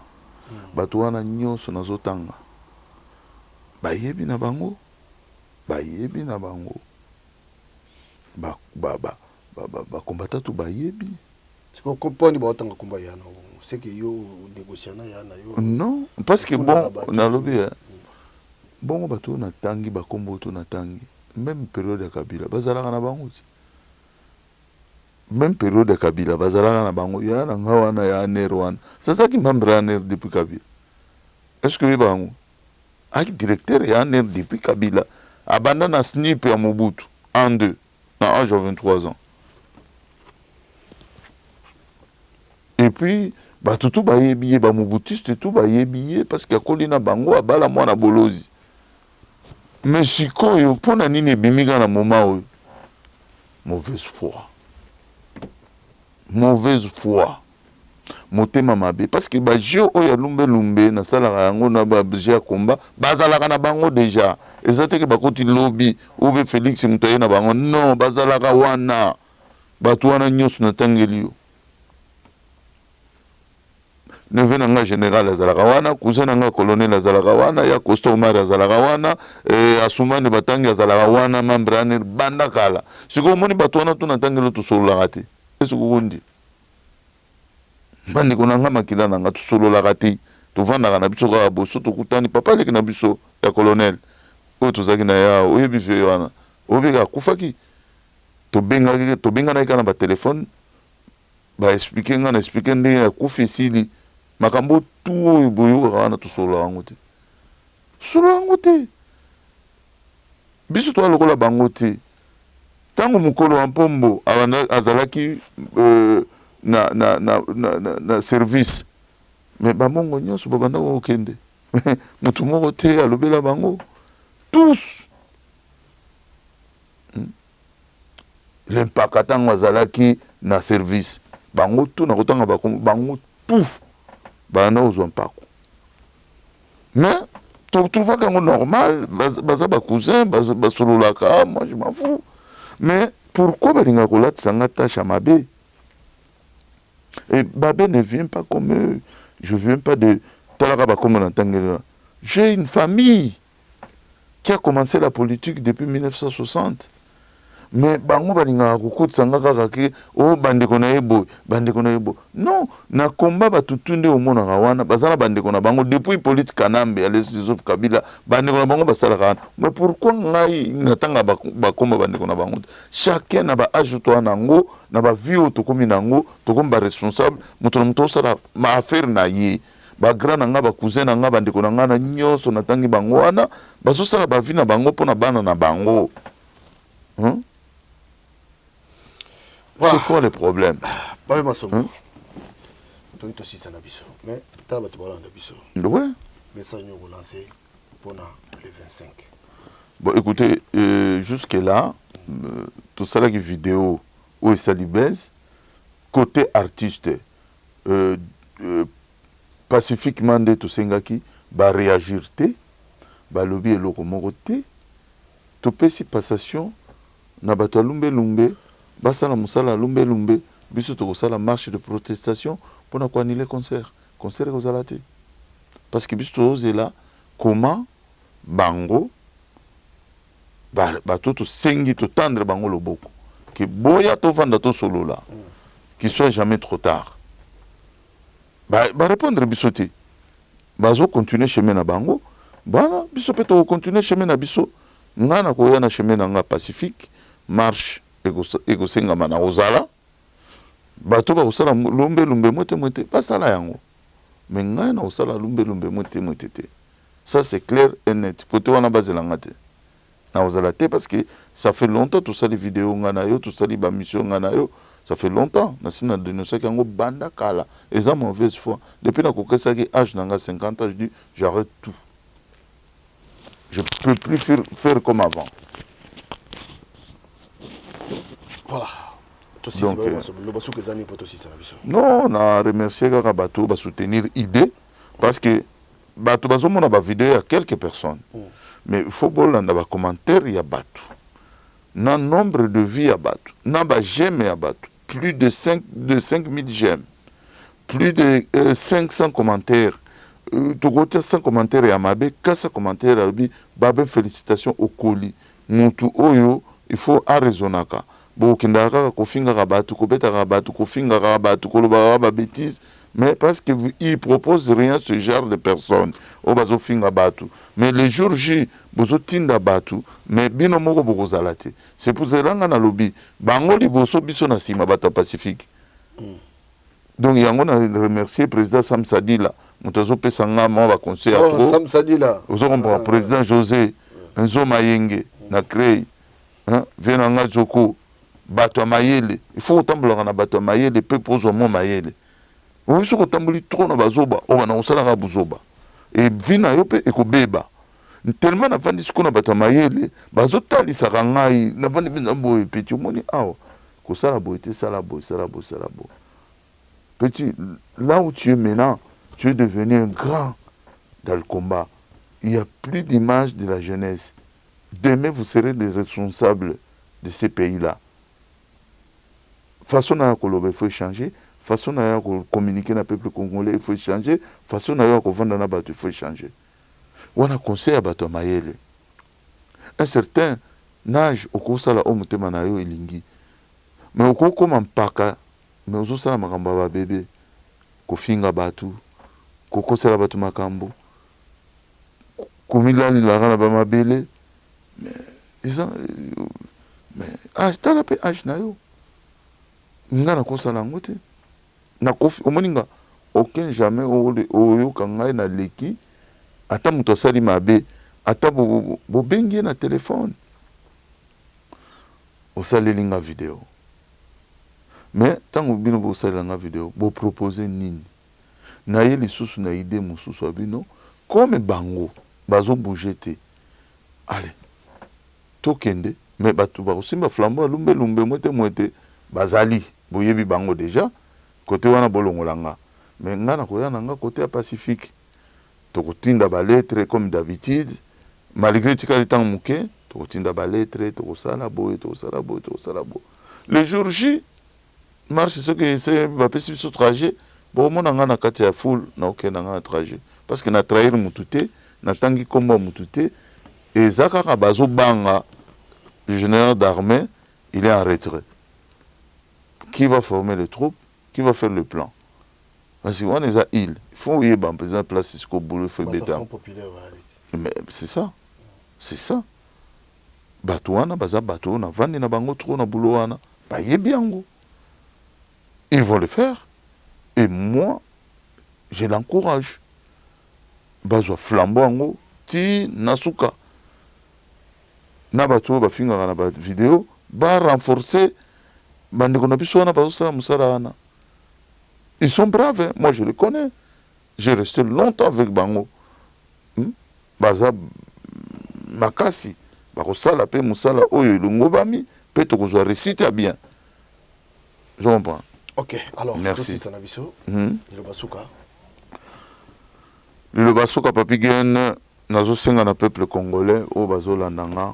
Bato wana nyonso nazotanga. Bayebi na bango. Bayebi na bango. Ba combattant tout bayebi. C'est qu'on comprend ni baotanga combat yana. C'est que yo négociana yana yo. Non, parce que bon na lobby bon bato na tangi ba kombo to na tangi. Même période de Kabila bazalaka na bango. Même période de Kabila bazalaka na bango ya na ngawana ya Nerwan. C'est ça qui m'embra ner depuis Kabila. Est-ce que bango ak directeur ya ner depuis Kabila abandonne snip à Mobutu en 2 à âge de 23 ans. Et puis ba tout ba yebiye ba Mobutiste tout ba yebiye parce que kolina bango abala mwana bolozi. Mais si koyo pona nini bimiga na moment mauvaise foi. Mauvaise foi. Motema mabe parce que ba jeu oya lumbe na sala yango na ba jeu combat bazalaka na bango déjà ezate ke bakoti lobby oube Félix Mutaye na bango non bazalaka wana batu wana nyonso na tangelio neveu nanga général azalaka wana cousin nanga colonel azalaka wana ya Costa Omar azalaka wana Asumani Batangi azalaka wana membrane banda kala siko moni batu wana tu na tangelo to solola te est-ce que gondi bandi konanga makila nanga to solola te to vanda na biso ka boso to kutani papa leki na biso ya colonel o to zaki na ya oyebi fe wana obika kufaki to benga na kana ba téléphone ba expliquer ngana expliquer ndenge ya kufisili makambo tu boyo kana to solola ngote biso to lokola bango te tango mukolo wa mpombo azalaki na service mais bamongo nyonso babanda kokende mutu moko te alobela bango tous l'impact tango azalaki na service bango tu na kotanga bango tout bana ozwa mpako mais tu trouves que normal baza ba cousin basololaka moi je m'en fous mais pourquoi balinga kolatisa nga tâche à mabe et Babé ne vient pas comme eux. Je viens pas de Talakaba comme on entend. J'ai une famille qui a commencé la politique depuis 1960. Mais bango balinga ko tsanga kaka o bande kona ebo non na combat batutunde o mona wana bazala bande kona bango depuis politique kanambe à l'Est Kabila bande kona bango basala kana mais pourquoi ngai natanga ba combat bande kona bango chacun na ba ajoute nango na ba vie to komi nango to komba responsable muto sala ma affaire na ye ba grand nga ba cousin nga bande kona nga na nyonso natangi bango wana baso sala ba vie na bango pona bana na bango C'est quoi le problème? Pas ma somme. Tu es aussi un abisso. Mais tu as un abisso. Ouais. Message nous relancer pour le 25. Bon, écoutez, jusque-là, tout ça, la vidéo où il s'alibèse, côté artiste, pacifiquement de tout Sengaki, va réagir, va lobby et l'okomoroté, tout petit passation, n'a pas lumbe. Basala musala lumbe biso to sala marche de protestation pour na annuler concert kozalate parce que biso là comment bango ba to sengi to tendre bango loboko que boya to vanda to solo là qu'il soit jamais trop tard ba répondre biso te bazo continuer chemin na bango bana biso peut continuer chemin na biso ngana ko ya na chemin na nga pacifique marche ego senga mana ozala bato ba osala lumbe mote basala yango mais ngai na osala lumbe mote te ça c'est clair et net côté wana bazelanga te na ozala te parce que ça fait longtemps tout ça les vidéos ngana yo tout ça les ba mission ngana yo ça fait longtemps na sina dénoncer kango banda kala eza mauvaise foi depuis na kokesa ki âge nanga 50 ans je dis j'arrête tout je peux plus faire comme avant Voilà. Donc, non, on a remercié Bato de soutenir l'idée parce que Bato on a vidéo à quelques personnes. Mais il faut voir dans les commentaires, il y a Bato. Dans le nombre de vies à Bato, dans les j'aime à Bato, plus de 5000 j'aime, plus de 500 commentaires. Tu as 100 commentaires à Mabé, 400 commentaires à lui, Babé félicitations au colis. Moutou Oyo, il faut arraisonner. Bokindaka kofinga rabatu kobeta rabatu kofinga rabatu koloba ba bêtise mais parce que il propose rien ce genre de personnes au bazo finga batu mais les jours J bozo tinda batu mais bino moko bokozalate c'est pour cela na lobby bango liboso biso na sima bata Pacifique donc yango na remercier président Sam Sadila motozo pesanga mo ba conseil à trop Sam Sadila ozo comprendre président José Nzo Mayenge na créé hein venanga Joko bato mayele il faut tambola na bato mayele pe pozo mo mayele on se retamboli trop na bazoba o na osala ka buzoba et vina yo pe ekobeba tellement na vandi sikona bato mayele bazotalisa ngai na vandi bina boy petit moni awa ko sala boy te sala boy petit là où tu es maintenant tu es devenu un grand dans le combat il y a plus d'image de la jeunesse demain vous serez les responsables de ces pays-là. Façon à il faut changer, façon à communiquer avec le peuple congolais, il faut changer, façon à vendre na bato, il faut changer. On a conseil à bato mayele. Un certain âge au cours sala o mutema na yo ilingi. Mais au cours comme mpaka, mais au sala makamba ba bébé, ko finga bato, ko sala bato makambo. Ko milali la rana ba mabele. Mais ils ont mais âge tala pe âge na yo. Nga na kosala ngo te na kofi omoninga aucun jamais oyo kangai na leki ata muto asali mabe ata bo bengi na téléphone osalelinga vidéo mais tango bino bo salinga vidéo bo proposer nini na ye lisusu na idée mususu abino comme bango bazo bouger te allez tokende mais batu ba osimba flambeau lumbe mwete bazali boyebi bango déjà côté wana bolongolanga mais ngana koya nanga côté à Pacifique to kotinda ba lettre comme d'habitude malgré tikali temps muke to kotinda ba lettre to sala boy le jour J marche ce que c'est ba pesi so trajet bon mona ngana kati ya full na okenda ngana trajet parce que na trahir mutute na tangi komba mutute et zakaka bazo banga le général d'armée il est en retrait. Qui va former les troupes? Qui va faire le plan? Parce qu'on est à île. Il faut y avoir, par exemple, place Cisco Boulou, fait béta. Mais c'est ça. C'est ça. Batouana, baza bateau, na vandi na bango trop na boulouana. Bah, y est bien, go. Ils vont le faire. Et moi, je l'encourage. Bazo flambo, ti nasuka. Na bateau, ba finga na ba vidéo, ba renforcer. Ils sont braves, hein? Moi je les connais. J'ai resté longtemps avec Bango. Baza Makasi, Barosala, Pe Moussala, Oyo, Lungobami, peut-être que je réciter bien. Je comprends. Ok, alors, merci. Le Basuka. Le Basuka, Papi Gen, Nazo Senga na peuple congolais, O Bazo Landanga,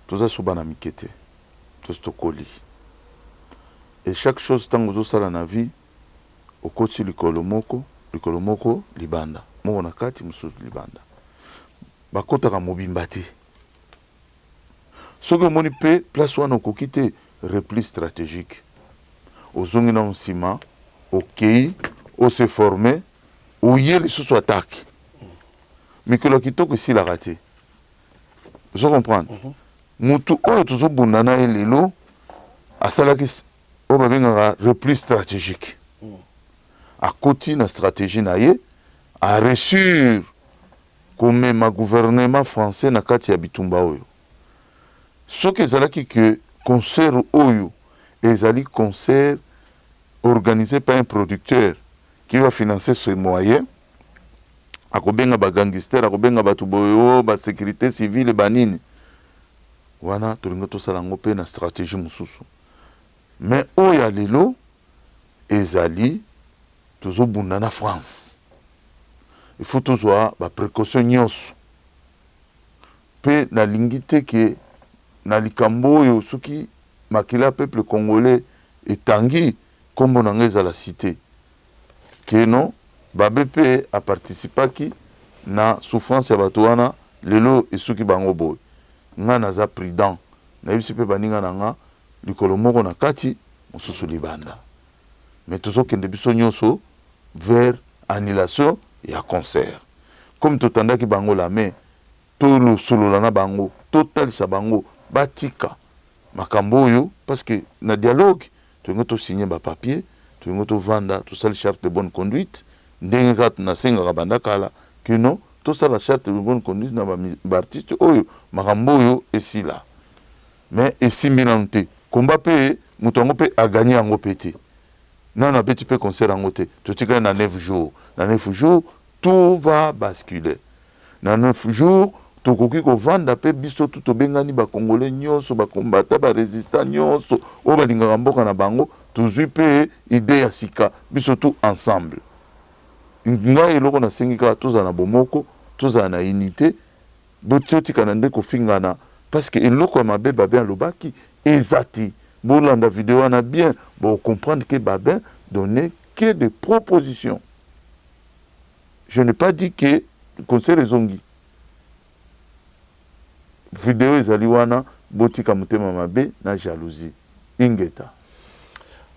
tout ça sous Banamikete. Et chaque chose tant que ça dans la vie au côté du kolomoko libanda mo na kati musu libanda bakota ka mobimbati soki moni pe place wana kokite repli stratégique ozongi na nsima okei o se former ou yeli sous attaque mikolo kitoko si la raté je comprends. Mutu oyo tozobunda na ye lelo asalaki oyo babengaka repli stratégique akoti na stratégie na ye areusir komema gouvernement français na kati ya bitumba oyo soki ezalaki ke concert oyo ezali concert organisé par un producteur qui va financer ce moyen akobenga bagangster akobenga bato boyo basécurité civile banini wana tolinga tosala yango mpe na stratégie mosusu mais oyo ya lelo ezali tozobunda na France il faut tozwa baprécaution nyonso mpe nalingi te ke na likambo oyo soki makila peuple congolais etangi nkombo na nga ezala cité ke non babe mpe aparticipaki na souffrance ya bato wana lelo esuki bango boye nga naza prudent nayebisi mpe baninga na nga likolo moko na kati mosusu libanda mais tozokende biso nyonso vers annulation ya concert comme totandaki bango la main tosolola na bango totalisa bango batika makambo oyo parce que na dialogue tolingi tosigner bapapier tolingi tovanda tosali charte de bonne conduite ndenge kaka nasengaka banda kala ke non tosala charte de bonne conduite na baartiste oyo makambo oyo esila mais esimbi nanu te komba mpe moto yango mpe aganye yango mpe te nano abeti mpe concert yango te totikali na 9 jours na 9 jours tout va basculer na 9 jours tokoki kovanda mpe biso tu tobengani bakongole nyonso bakombata barésistant nyonso oyo balingaka mboka na bango tozwi mpe ide ya sika biso tu ensemble ngai eloko nasengi kaka tozala na bomoko tozala na unité bototikana nde kofingana parce que eloko ya mabe babe alobaki eza te bolanda video wana bien bocomprendre que Babin donnait que des propositions. Je n'ai pas dit que le conseil des Zongi vidéo ezali wana botika mutema mabe na jalousie ingeta.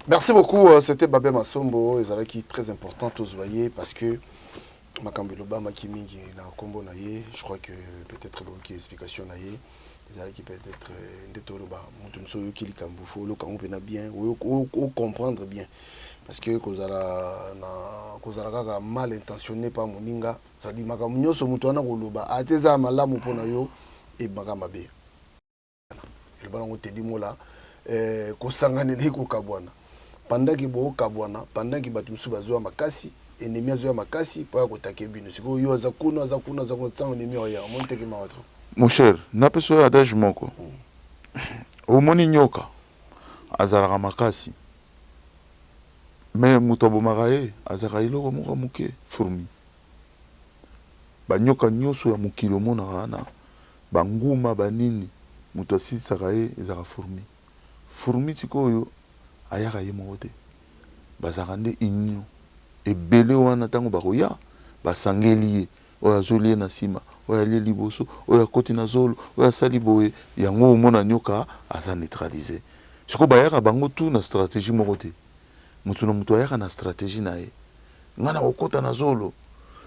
Merci beaucoup, c'était Babé Massombo, qui est très important tous voyez parce que Makambeloba Makimingi na combo naie, je crois que peut-être beaucoup explication naie, qui peut être ndetoloba, mutumso yo kili kambufo, lo kango pena bien, ou comprendre bien parce que kozala kaka mal intentionné par moninga, ça dit makamunyo so mutu wana koloba ateza malamu pona yo et makamabe. Le ballon te dit mola kosanganeli ko kabwana. Pendant que bo kabwana, pendant que batumsu bazwa makasi, ennemi azwa makasi pour kotake bino. Siko yo azakuna tsanga ennemi ya monte ke mawatro. Mon cher, na peso adage moko. Omoni nyoka azalaka makasi. Mais mutobo marae azaka iloko moko muke fourmi. Ba nyoka nyoso ya mukilo mona wana. Banguma banini muto asisaka ye ezaka fourmi. Fourmi sikoyo ayaka ye moko te bazaka nde union ebele wana ntango bakoya basangeli ye oyo azoli ye na nsima oyo alie liboso oyo akoti na zolo oyo asali boye yango omona nyoka aza neutralize sikoyo bayaka bango tu na stratégie moko te motu na motu ayaka na stratégie na ye nga na kokota na zolo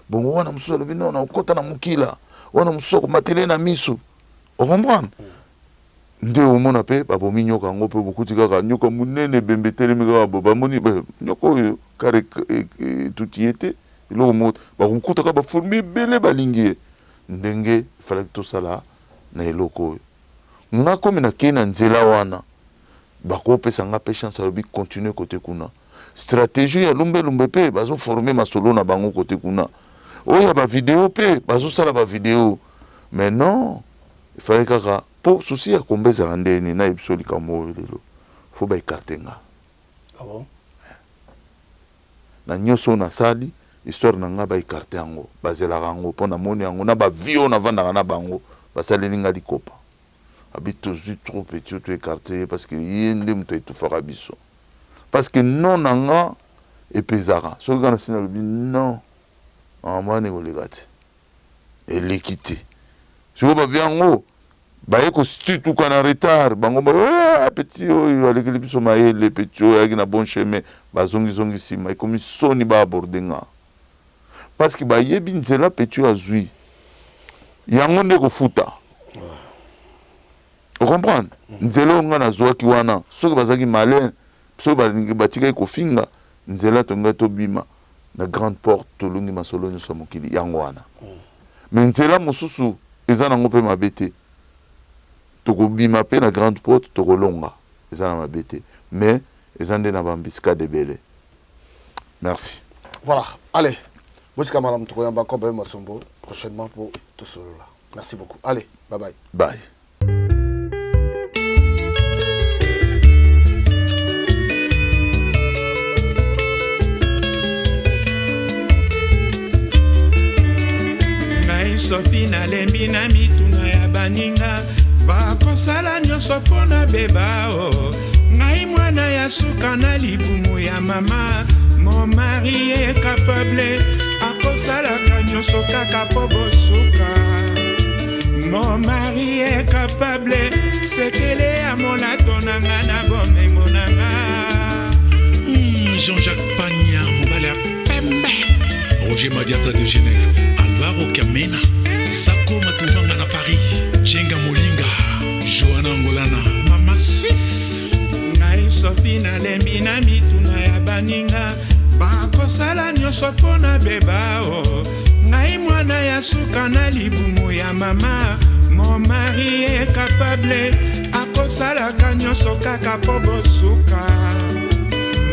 bongo wana mosusu alobi no na kokota na mokila wana mosusu akomatele na miso okomprendre nde omona pe babomi nyoka yango pe bokuti kaka nyoka munene bembe telemi kaka bo bamoni nyoka oyo kare tuti ye te eloko moko bakokuta kaka baformi ebele balingi ye ndenge efalaki tosala na eloko oyo nga komi nakei na nzela wana bakopesa nga mpe chance alobi continue kote kuna stratégie ya lumbe mpe bazoforme masolo na bango kote kuna oyo ya bavideo mpe bazosala bavideo mais non efalaki kaka po souci ya kombezaka ndeni na yebiso likambo oyo lelo fo baekarte nga na nyonso nasali histoire na nga baekarte yango bazelaka yango mpo namoni yango na bavie oyo navandaka na bango basaleli nga likopa abi tozwi trop petit oyo toekarte ye parce que ye nde moto etufaka biso parce que non na nga epezaka soki kana sina alobi non amwani koleka te eleki te sikoyo bavie yango baye kostitutuka na retard bango petit oyo alekeli biso mayele petit oyo ayaki na bon chemin bazongizongi nsima ekomi soni baaborde nga parce que bayebi nzela petit oyo azwi yango nde kofuta ocomprendre nzela oyo nga nazwaki wana soki bazalaki malin soki batikaki kofinga nzela tongai tobima na grande porte tolongi masolo nyonso ya mokili yango wana mais nzela mosusu eza nango mpe mabe te tokobima pe na grande porte tokolonga eza na mabe te mais eza nde na bambiscade ebele. Merci. Voilà, allez botika madame tokoyamba ko Babé Massombo prochainement pour tout solo là. Merci beaucoup, allez bye bye. Bye. sofi nalembi na mituna ya baninga bakosala nyonso mpo na beba o ngai mwana ya suka na libumu ya mama mon mari est capable akosalaka nyonso kaka po bosuka mon mari est capable sekele ya molato nanga na bomengo nanga Jean-Jacques Pagna mobali ya pembe Roger Madiata de Genève Alvaro Kamena Sako Matuvanga na Paris Jenga Molinga Johanna Angolana Mama Suisse ngai sofi nalembi na mituna ya baninga bakosala nyonso mpo na beba o ngai mwana ya suka na libumu ya mama mon mari est capable akosalaka nyonso kaka po bosuka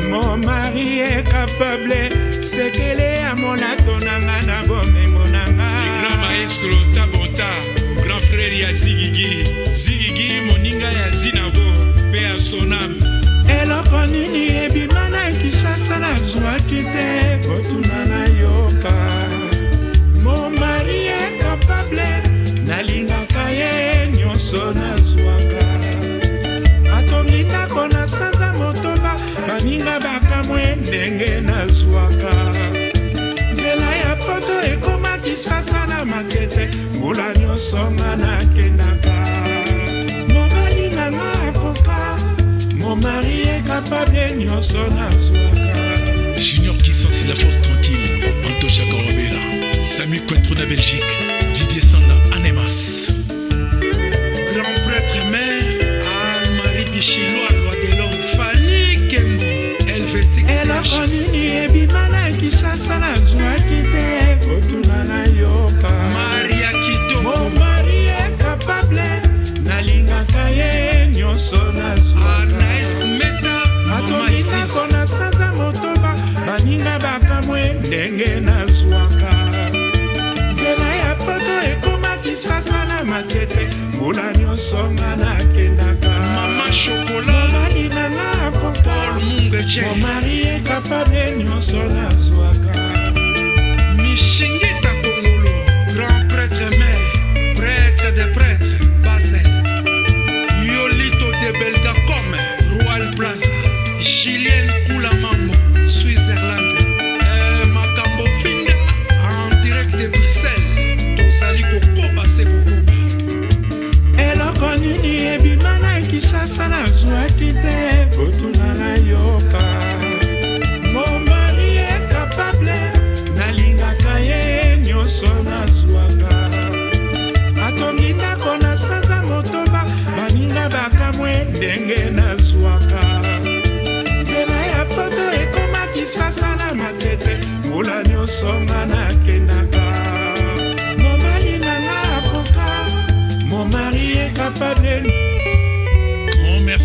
mon mari est capable sekele ya molato nanga na bomengo nanga le grand maestro Tabota grand frère ya Zigigi moninga ya Zinabo pe ya Sonam eloko nini ebima na Kinshasa nazwaki te botuna na yoka mon mari est capable nalingaka ye nyonso nazwaka atongi ndako na sanza motoba baninga bakamwe ndenge nazwaka nzela ya poto ekoma Kinshasa na makete mbula nyonso nga nakendaka mobali nanga akoka mon mari est capable nyonso nazwaka Junior qui sensit la force tranquille Antocha Korobela Samy Cointreau na Belgique Didier Sanda Anemas grand prêtre mère Anne-Marie Bichiloa loi de l'homme Fanny Kembo Helvétique eloko nini ebima na Kinshasa nazwaki te otuna na yoka Maria Kito mon mari est capable nalingaka ye nyonso nazwaka atongitako na sanza motoba baninga bakamwe ndenge nazwaka nzela ya poto ekoma Kinshasa na makete mbula nyonso nga nakendaka mama shokola mobali nanga akoka mon mari est capable nyonso nazwaka Mishingita Kongolo grand prêtre mère prêtre des prêtres Basel Yolito de Belgacom Royal Plaza Julien Koulamambo Switzerland Makambo Finda en direct de Bruxelles Tosali Kokoba Sekokoba eloko nini ebima na Kinshasa nazwaki te botuna na yoka mon mari est capable nalingaka ye nyonso nazwaka atongi ndako na sanza motoba baninga bakamwe ndenge nazwaka nzela ya poto ekoma Kinshasa na makete mbula nyonso nga